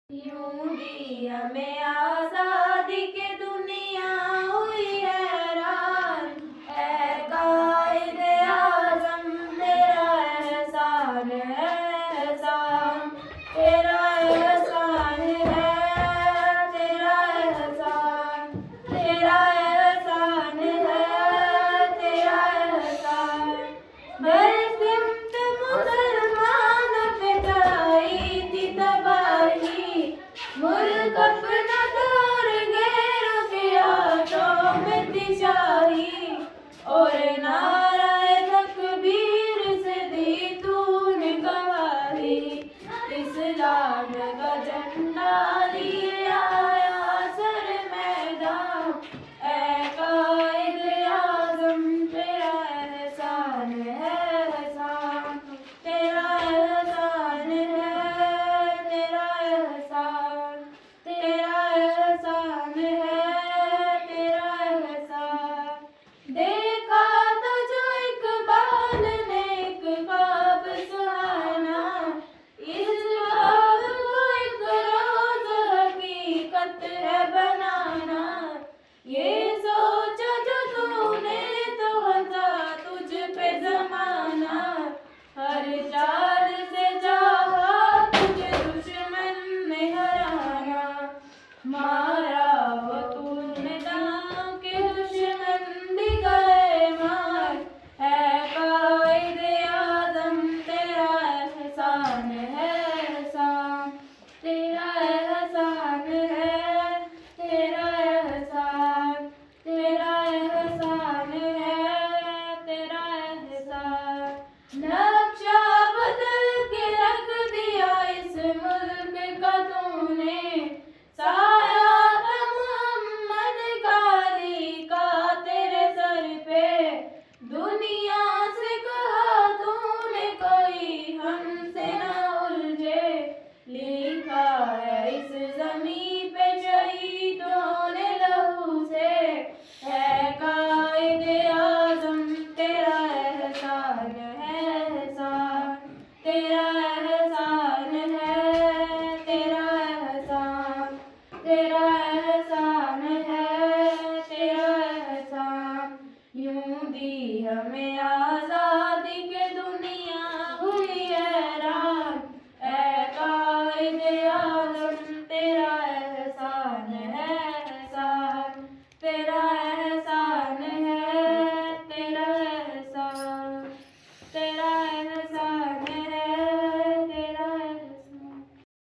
यूं दी हमें आजादी के दुनिया हुई हैरान। ऐ कायदे आज़म तेरा एहसान है, एहसान तेरा एहसान है, तेरा एहसान, तेरा एहसान है, तेरा एहसान। बरसिमत मुसलमानों पे छाई थी तबाही, मुल्क अपना दूर गैरों के हाथों में थी शाही। और ना